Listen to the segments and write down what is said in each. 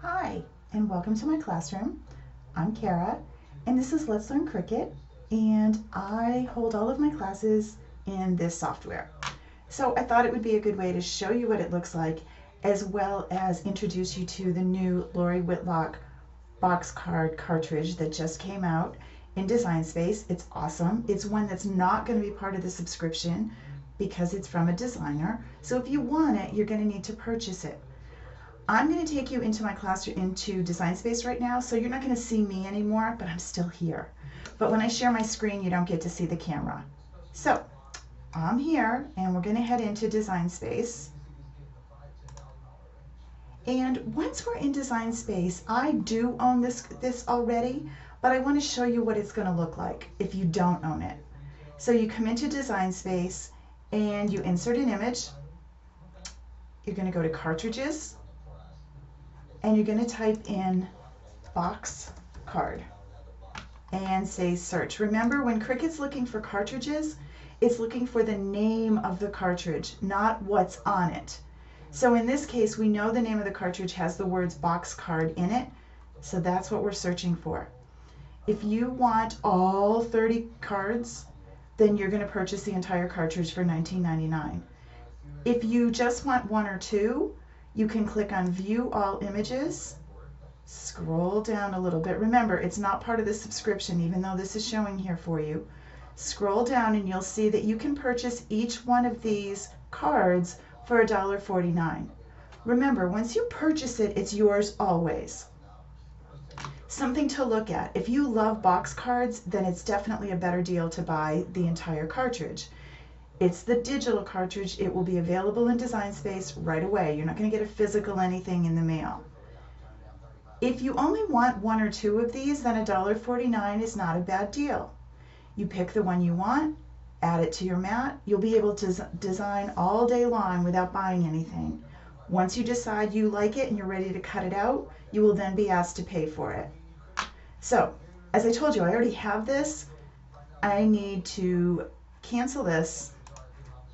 Hi, and welcome to my classroom. I'm Kara, and this is Let's Learn Cricut, and I hold all of my classes in this software. So I thought it would be a good way to show you what it looks like, as well as introduce you to the new Lori Whitlock box card cartridge that just came out in Design Space. It's awesome. It's one that's not going to be part of the subscription because it's from a designer. So if you want it, you're going to need to purchase it. I'm going to take you into my classroom, into Design Space right now, so you're not going to see me anymore, but I'm still here. But when I share my screen, you don't get to see the camera. So I'm here, and we're going to head into Design Space. And once we're in Design Space, I do own this already, but I want to show you what it's going to look like if you don't own it. So you come into Design Space, and you insert an image. You're going to go to Cartridges, and you're going to type in box card and say search. Remember, when Cricut's looking for cartridges, it's looking for the name of the cartridge, not what's on it. So in this case, we know the name of the cartridge has the words box card in it, so that's what we're searching for. If you want all 30 cards, then you're going to purchase the entire cartridge for $19.99. If you just want one or two, you can click on View All Images, scroll down a little bit. Remember, it's not part of the subscription, even though this is showing here for you. Scroll down and you'll see that you can purchase each one of these cards for $1.49. Remember, once you purchase it, it's yours always. Something to look at. If you love box cards, then it's definitely a better deal to buy the entire cartridge. It's the digital cartridge. It will be available in Design Space right away. You're not going to get a physical anything in the mail. If you only want one or two of these, then $1.49 is not a bad deal. You pick the one you want, add it to your mat. You'll be able to design all day long without buying anything. Once you decide you like it and you're ready to cut it out, you will then be asked to pay for it. So, as I told you, I already have this. I need to cancel this,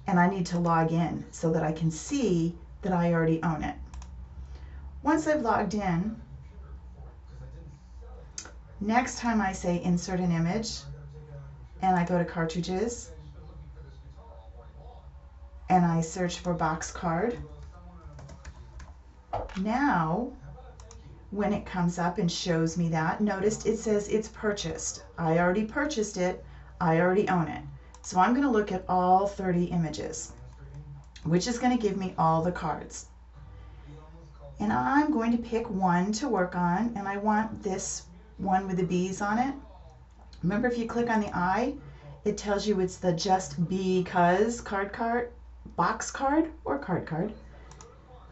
and I need to log in so that I can see that I already own it. Once I've logged in, next time I say insert an image, and I go to cartridges, and I search for box card. Now, when it comes up and shows me that, notice it says it's purchased. I already purchased it. I already own it. So I'm going to look at all 30 images, which is going to give me all the cards. And I'm going to pick one to work on, and I want this one with the bees on it. Remember, if you click on the eye, it tells you it's the just because box card or card card.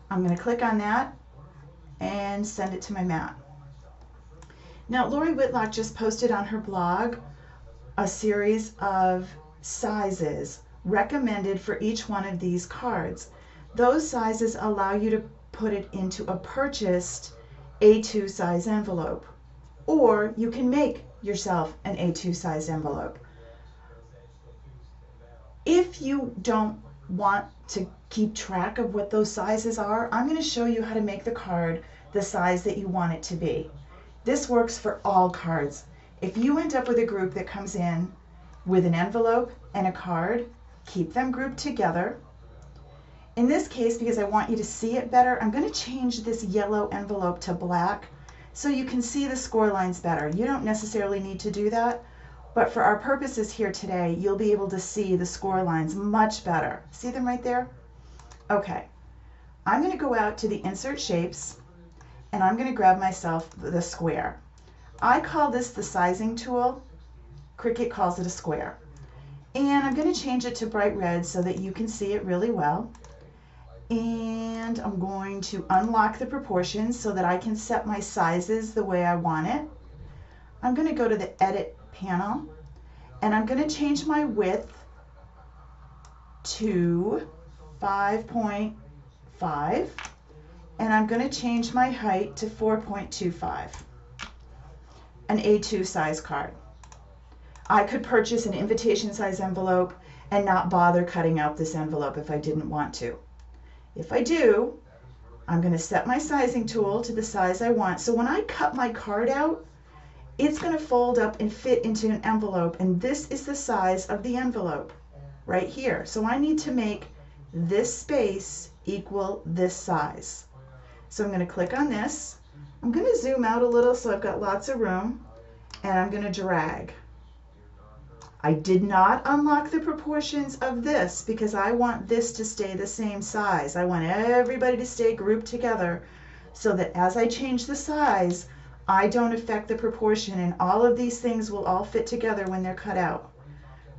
I'm going to click on that and send it to my mat. Now, Lori Whitlock just posted on her blog a series of sizes recommended for each one of these cards. Those sizes allow you to put it into a purchased A2 size envelope, or you can make yourself an A2 size envelope. If you don't want to keep track of what those sizes are, I'm going to show you how to make the card the size that you want it to be. This works for all cards. If you end up with a group that comes in with an envelope and a card, keep them grouped together. In this case, because I want you to see it better, I'm going to change this yellow envelope to black so you can see the score lines better. You don't necessarily need to do that, but for our purposes here today, you'll be able to see the score lines much better. See them right there? Okay. I'm going to go out to the Insert Shapes, and I'm going to grab myself the square. I call this the sizing tool. Cricut calls it a square. And I'm going to change it to bright red so that you can see it really well. And I'm going to unlock the proportions so that I can set my sizes the way I want it. I'm going to go to the Edit panel, and I'm going to change my width to 5.5, and I'm going to change my height to 4.25. An A2 size card. I could purchase an invitation size envelope and not bother cutting out this envelope if I didn't want to. If I do, I'm going to set my sizing tool to the size I want. So when I cut my card out, it's going to fold up and fit into an envelope, and this is the size of the envelope right here. So I need to make this space equal this size. So I'm going to click on this. I'm going to zoom out a little so I've got lots of room, and I'm going to drag. I did not unlock the proportions of this because I want this to stay the same size. I want everybody to stay grouped together so that as I change the size, I don't affect the proportion, and all of these things will all fit together when they're cut out.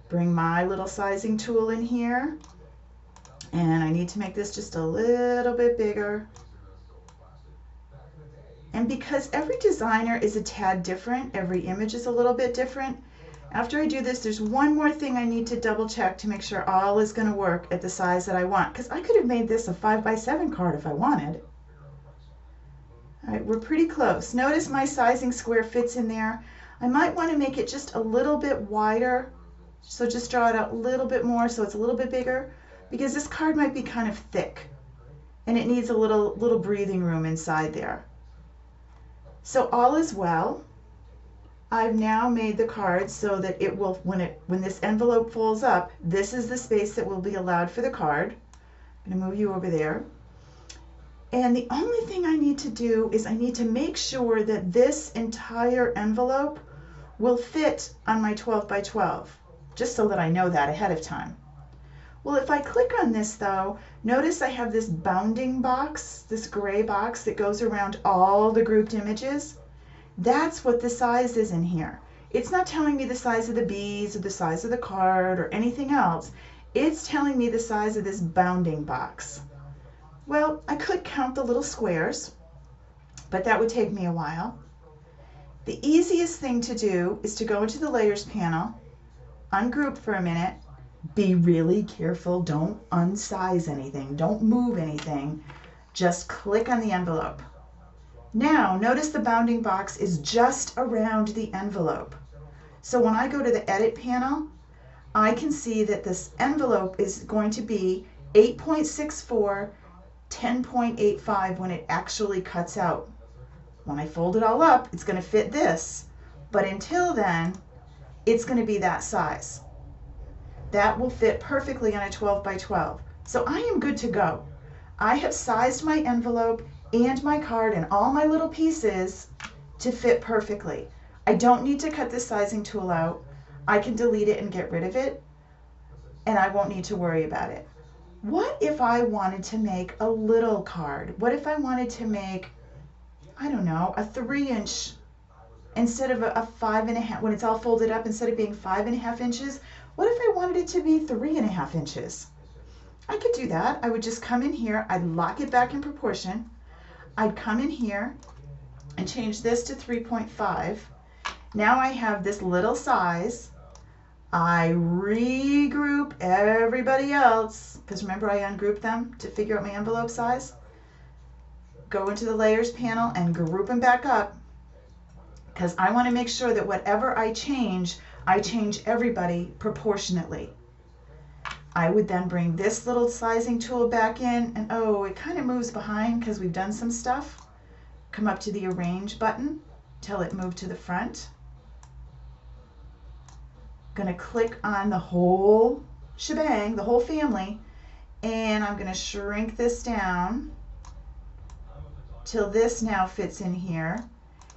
Bring my little sizing tool in here, and I need to make this just a little bit bigger. And because every designer is a tad different, every image is a little bit different, after I do this, there's one more thing I need to double check to make sure all is going to work at the size that I want, because I could have made this a 5x7 card if I wanted. All right, we're pretty close. Notice my sizing square fits in there. I might want to make it just a little bit wider, so just draw it out a little bit more so it's a little bit bigger, because this card might be kind of thick and it needs a little breathing room inside there. So all is well. I've now made the card so that it will, when this envelope folds up, this is the space that will be allowed for the card. I'm going to move you over there. And the only thing I need to do is I need to make sure that this entire envelope will fit on my 12x12, just so that I know that ahead of time. Well, if I click on this though, notice I have this bounding box, this gray box that goes around all the grouped images. That's what the size is in here. It's not telling me the size of the bees or the size of the card or anything else. It's telling me the size of this bounding box. Well, I could count the little squares, but that would take me a while. The easiest thing to do is to go into the Layers panel, ungroup for a minute, be really careful, don't unsize anything, don't move anything, just click on the envelope. Now, notice the bounding box is just around the envelope. So when I go to the Edit panel, I can see that this envelope is going to be 8.64, 10.85 when it actually cuts out. When I fold it all up, it's going to fit this. But until then, it's going to be that size. That will fit perfectly on a 12x12. So I am good to go. I have sized my envelope and my card and all my little pieces to fit perfectly. I don't need to cut this sizing tool out. I can delete it and get rid of it, and I won't need to worry about it. What if I wanted to make a little card? What if I wanted to make, I don't know, a 3-inch instead of a 5.5, when it's all folded up, instead of being 5.5 inches, what if I wanted it to be 3.5 inches? I could do that. I would just come in here, I'd lock it back in proportion. I'd come in here and change this to 3.5. Now I have this little size. I regroup everybody else, because remember I ungrouped them to figure out my envelope size. Go into the Layers panel and group them back up, because I want to make sure that whatever I change everybody proportionately. I would then bring this little sizing tool back in, and oh, it kind of moves behind because we've done some stuff. Come up to the Arrange button, tell it move to the front. Going to click on the whole shebang, the whole family, and I'm going to shrink this down till this now fits in here.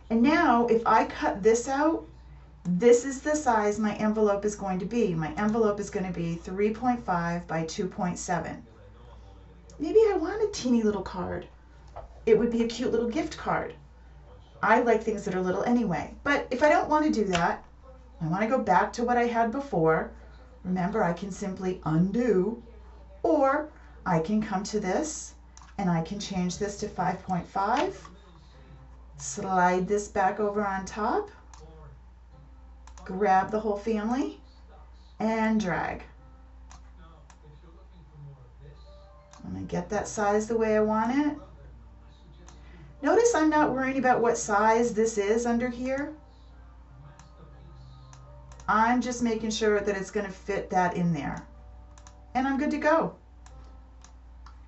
And now if I cut this out, this is the size my envelope is going to be. My envelope is going to be 3.5 by 2.7. Maybe I want a teeny little card. It would be a cute little gift card. I like things that are little anyway. But if I don't want to do that, I want to go back to what I had before. Remember, I can simply undo, or I can come to this and I can change this to 5.5, slide this back over on top, grab the whole family, and drag. I'm going to get that size the way I want it. Notice I'm not worrying about what size this is under here. I'm just making sure that it's going to fit that in there. And I'm good to go.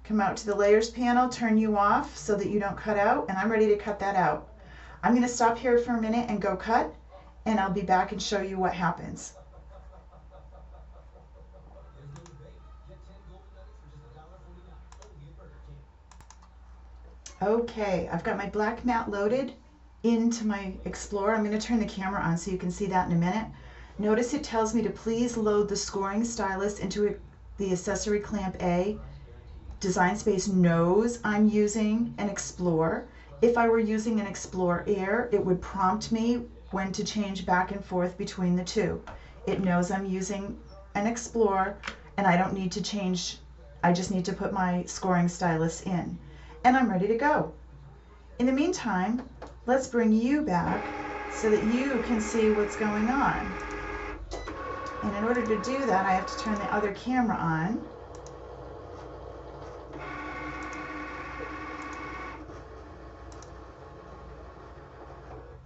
come out to the layers panel, turn you off so that you don't cut out, and I'm ready to cut that out. I'm going to stop here for a minute and go cut, and I'll be back and show you what happens. Okay, I've got my black mat loaded into my Explorer. I'm going to turn the camera on so you can see that in a minute. Notice it tells me to please load the scoring stylus into the accessory clamp A. Design Space knows I'm using an Explorer. If I were using an Explorer Air, it would prompt me when to change back and forth between the two. It knows I'm using an Explorer and I don't need to change. I just need to put my scoring stylus in. And I'm ready to go. In the meantime, let's bring you back so that you can see what's going on. And in order to do that, I have to turn the other camera on.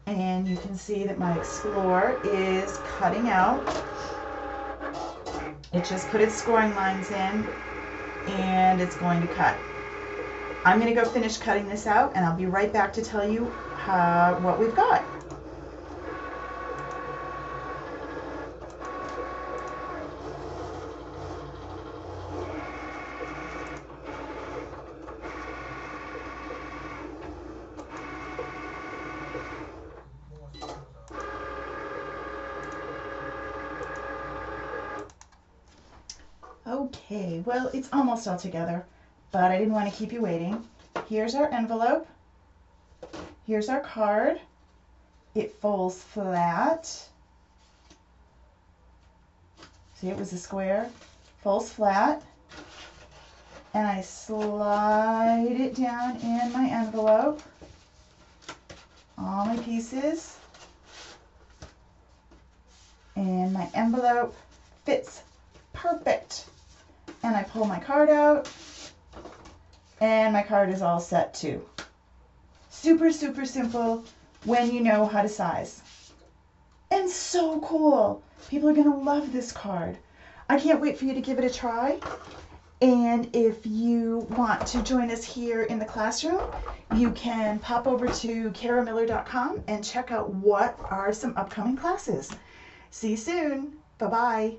And you can see that my Explorer is cutting out. It just put its scoring lines in and it's going to cut. I'm going to go finish cutting this out and I'll be right back to tell you what we've got. Okay, well, it's almost all together, but I didn't want to keep you waiting. Here's our envelope. Here's our card. It folds flat. See, it was a square. Folds flat. And I slide it down in my envelope. All my pieces. And my envelope fits perfect. And I pull my card out, and my card is all set too. Super, super simple when you know how to size. And so cool. People are going to love this card. I can't wait for you to give it a try. And if you want to join us here in the classroom, you can pop over to karamiller.com and check out what are some upcoming classes. See you soon. Bye-bye.